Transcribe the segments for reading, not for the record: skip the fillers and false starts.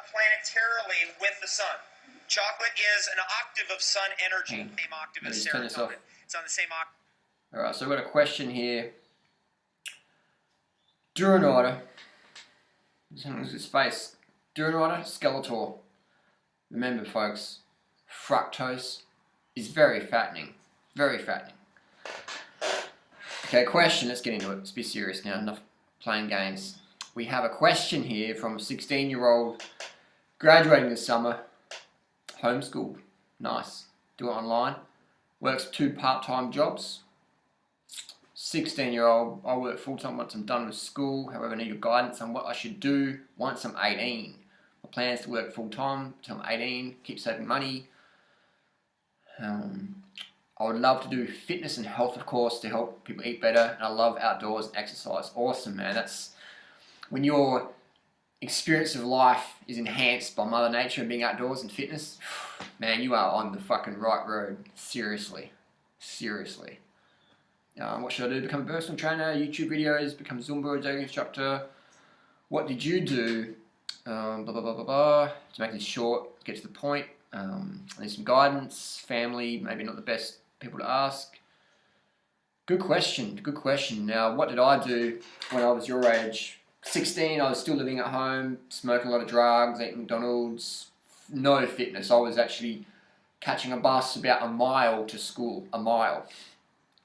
planetarily with the sun. Chocolate is an octave of sun energy. Same octave as serotonin. It's on the same octave. Alright, so I've got a question here. Durinata. This is space. Durinata, Skeletor. Remember, folks, fructose is very fattening. Very fattening. Okay, question. Let's get into it. Let's be serious now. Enough playing games. We have a question here from a 16-year-old graduating this summer. Homeschooled. Nice. Do it online. Works 2 part-time jobs. 16-year-old. I work full-time once I'm done with school. However, I need your guidance on what I should do once I'm 18. My plan is to work full-time until I'm 18. Keep saving money. I would love to do fitness and health, of course, to help people eat better. And I love outdoors and exercise. Awesome, man. That's when your experience of life is enhanced by Mother Nature and being outdoors and fitness. Man, you are on the fucking right road. Seriously. Seriously. What should I do? Become a personal trainer, YouTube videos, become a Zumba or yoga instructor. What did you do? Blah, blah, blah, blah, blah. To make this short, get to the point. I need some guidance, family, maybe not the best people to ask. Good question, good question. Now, what did I do when I was your age? 16, I was still living at home, smoking a lot of drugs, eating McDonald's, no fitness. I was actually catching a bus about a mile to school, a mile.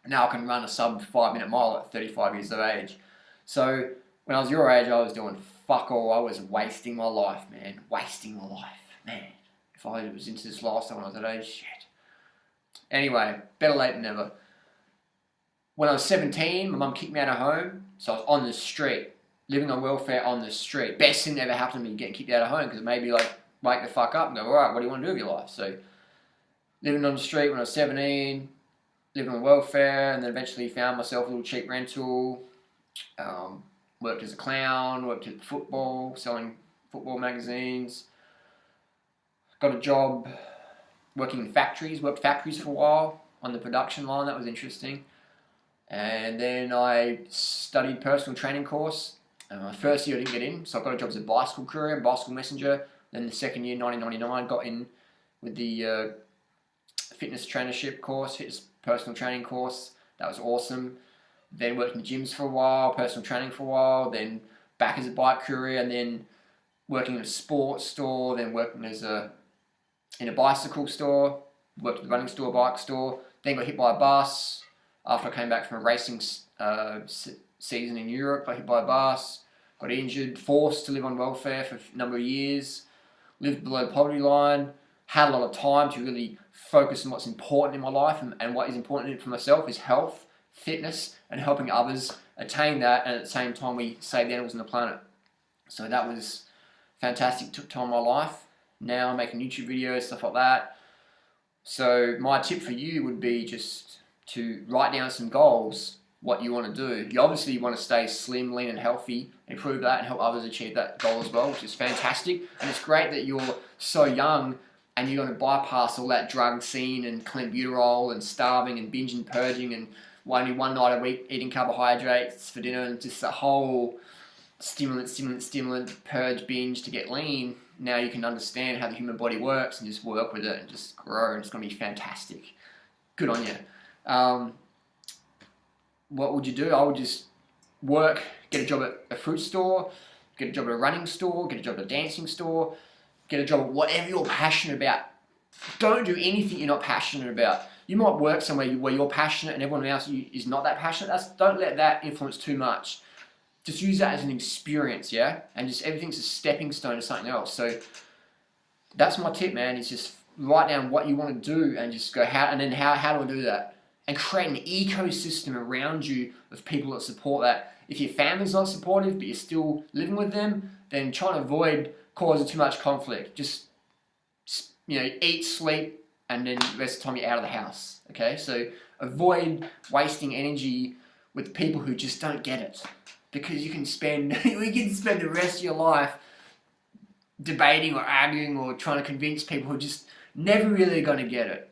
Now I can run a sub 5-minute mile at 35 years of age. So when I was your age, I was doing fuck all. I was wasting my life, man. Wasting my life, man. If I was into this lifestyle when I was that age, shit. Anyway, better late than never. When I was 17, my mum kicked me out of home, so I was on the street, living on welfare on the street. Best thing that ever happened to me, getting kicked out of home, because it made me like wake the fuck up and go, alright, what do you want to do with your life? So, living on the street when I was 17, living on welfare, and then eventually found myself a little cheap rental. Worked as a clown, worked at football, selling football magazines. Got a job working in factories, worked factories for a while on the production line. That was interesting. And then I studied personal training course. First year I didn't get in, so I got a job as a bicycle courier, bicycle messenger. Then the second year, 1999, got in with the fitness trainership course, fitness personal training course. That was awesome. Then worked in gyms for a while, personal training for a while, then back as a bike courier, and then working in a sports store, then working as in a bicycle store, worked at the running store, bike store, then got hit by a bus. After I came back from a racing season in Europe, I got hit by a bus, got injured, forced to live on welfare for a number of years, lived below the poverty line, had a lot of time to really focus on what's important in my life, and what is important for myself is health, fitness, and helping others attain that, and at the same time we save the animals on the planet. So that was fantastic, took time in my life. Now I'm making YouTube videos, stuff like that. So my tip for you would be just to write down some goals, what you want to do. You obviously want to stay slim, lean and healthy, improve that and help others achieve that goal as well, which is fantastic. And it's great that you're so young and you're going to bypass all that drug scene and clenbuterol and starving and binge and purging and only one night a week eating carbohydrates for dinner and just a whole stimulant, purge, binge to get lean. Now you can understand how the human body works and just work with it and just grow, and it's going to be fantastic. Good on you. What would you do? I would just work, get a job at a fruit store, get a job at a running store, get a job at a dancing store, get a job at whatever you're passionate about. Don't do anything you're not passionate about. You might work somewhere where you're passionate and everyone else is not that passionate. Don't let that influence too much. Just use that as an experience, yeah? And just everything's a stepping stone to something else. So that's my tip, man, is just write down what you want to do and just go, how do I do that? And create an ecosystem around you of people that support that. If your family's not supportive, but you're still living with them, then try and avoid causing too much conflict. Just, eat, sleep, and then the rest of the time you're out of the house, okay? So avoid wasting energy with people who just don't get it. Because you can spend the rest of your life debating or arguing or trying to convince people who are just never really going to get it.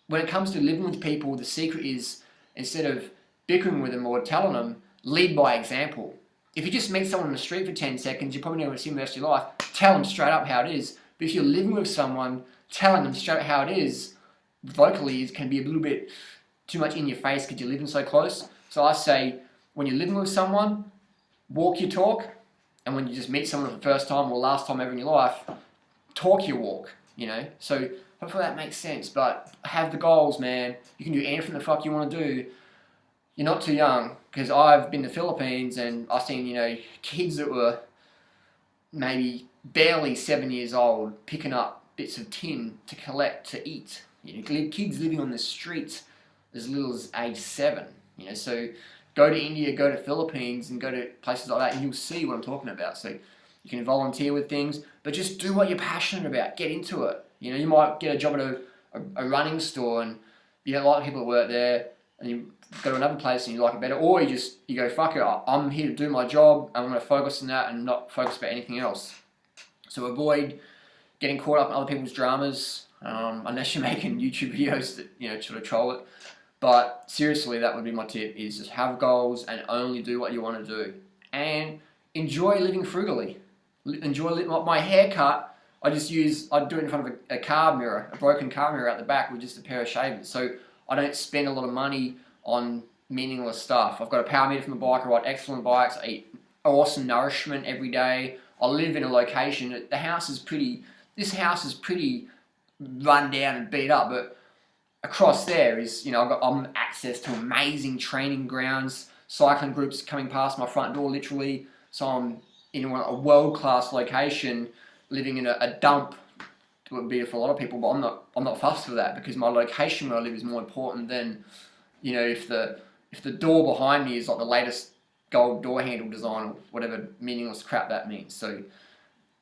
When it comes to living with people, the secret is, instead of bickering with them or telling them, lead by example. if you just meet someone on the street for 10 seconds, you're probably never going to see them the rest of your life. Tell them straight up how it is. But if you're living with someone, telling them straight up how it is, vocally, can be a little bit too much in your face because you're living so close. So I say, when you're living with someone, walk your talk. And when you just meet someone for the first time or last time ever in your life, talk your walk, you know. So hopefully that makes sense. But have the goals, man. You can do anything the fuck you want to do. You're not too young, because I've been to the Philippines and I've seen, you know, kids that were maybe barely 7 years old picking up bits of tin to collect, to eat. You know, kids living on the streets as little as age 7. You know, so go to India, go to Philippines, and go to places like that, and you'll see what I'm talking about. So you can volunteer with things, but just do what you're passionate about. Get into it. You know, you might get a job at a running store, and you don't like people that work there, and you go to another place and you like it better, or you go, fuck it, I'm here to do my job, and I'm going to focus on that and not focus about anything else. So avoid getting caught up in other people's dramas, unless you're making YouTube videos that, you know, sort of troll it. But seriously, that would be my tip, is just have goals and only do what you want to do. And enjoy living frugally. Enjoy my haircut. I do it in front of a car mirror, a broken car mirror out the back with just a pair of shavers. So I don't spend a lot of money on meaningless stuff. I've got a power meter from the bike. I ride excellent bikes. I eat awesome nourishment every day. I live in a location. This house is pretty run down and beat up, but across there is, you know, I'm access to amazing training grounds, cycling groups coming past my front door literally. So I'm in a world-class location, living in a dump. It would be for a lot of people, but I'm not fussed for that, because my location where I live is more important than, you know, if the door behind me is like the latest gold door handle design or whatever meaningless crap that means. So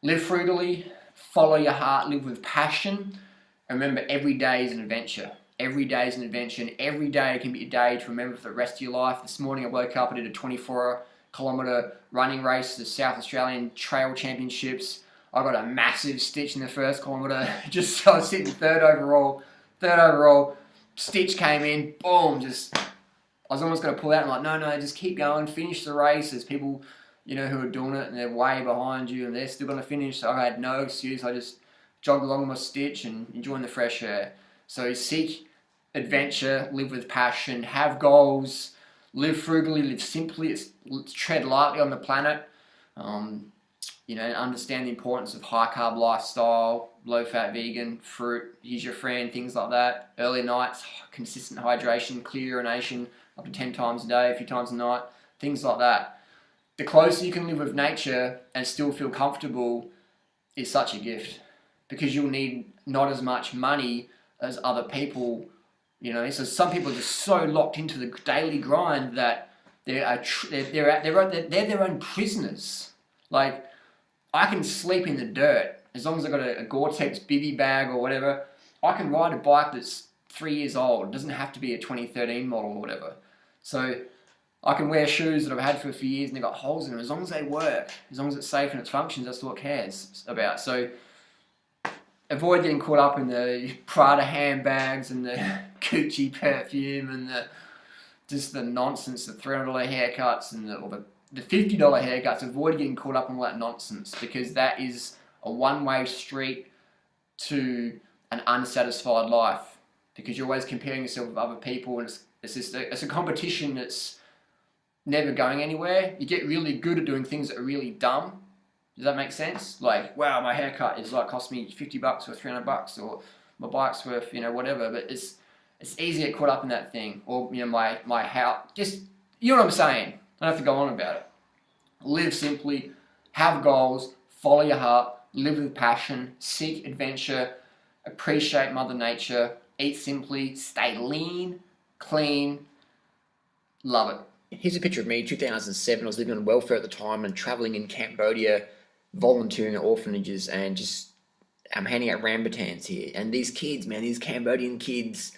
live frugally, follow your heart, live with passion, and remember, every day is an adventure. Every day is an adventure, and every day can be a day to remember for the rest of your life. This morning I woke up, I did a 24-kilometre running race, the South Australian Trail Championships. I got a massive stitch in the first kilometre. Just so I was sitting third overall. Stitch came in, boom, I was almost going to pull out. I'm like, no, just keep going, finish the race. There's people, you know, who are doing it, and they're way behind you, and they're still going to finish. So I had no excuse. I just jogged along with my stitch and enjoying the fresh air. So seek adventure, live with passion, have goals, live frugally, live simply, tread lightly on the planet. You know, understand the importance of high-carb lifestyle, low-fat vegan, fruit, here's your friend, things like that. Early nights, consistent hydration, clear urination, up to 10 times a day, a few times a night, things like that. The closer you can live with nature and still feel comfortable is such a gift, because you'll need not as much money as other people, you know. So some people are just so locked into the daily grind that they're their own prisoners. Like, I can sleep in the dirt as long as I've got a Gore-Tex bivy bag or whatever. I can ride a bike that's 3 years old. It doesn't have to be a 2013 model or whatever. So I can wear shoes that I've had for a few years and they've got holes in them. As long as they work, as long as it's safe and it functions, that's what it cares about. So avoid getting caught up in the Prada handbags and the Gucci perfume and just the nonsense, the $300 haircuts and the $50 haircuts. Avoid getting caught up in all that nonsense, because that is a one-way street to an unsatisfied life, because you're always comparing yourself with other people, and it's a competition that's never going anywhere. You get really good at doing things that are really dumb. Does that make sense? Like, wow, my haircut is like cost me $50 or $300, or my bike's worth, you know, whatever. But it's easy to get caught up in that thing, or, you know, my house. Just, you know what I'm saying? I don't have to go on about it. Live simply, have goals, follow your heart, live with passion, seek adventure, appreciate Mother Nature, eat simply, stay lean, clean, love it. Here's a picture of me, 2007. I was living on welfare at the time and traveling in Cambodia, volunteering at orphanages, and just I'm handing out rambutans here. And these kids, man, these Cambodian kids,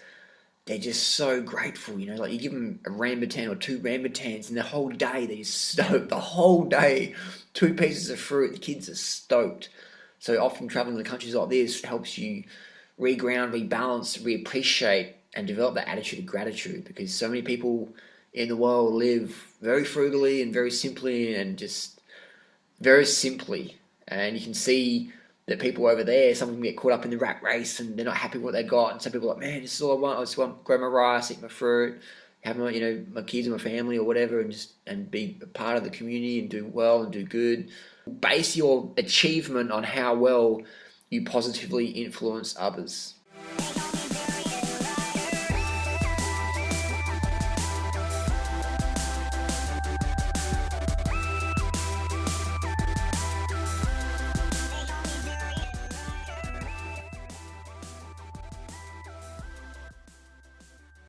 they're just so grateful, you know. Like, you give them a rambutan or 2 rambutans, and the whole day they're stoked. The whole day, 2 pieces of fruit, the kids are stoked. So often traveling to countries like this helps you reground, rebalance, reappreciate, and develop that attitude of gratitude, because so many people in the world live very frugally and very simply and just very simply. And you can see that people over there, some of them get caught up in the rat race and they're not happy with what they got. And some people are like, man, this is all I want. I just want to grow my rice, eat my fruit, have my, my kids and my family or whatever, and be a part of the community and do well and do good. Base your achievement on how well you positively influence others.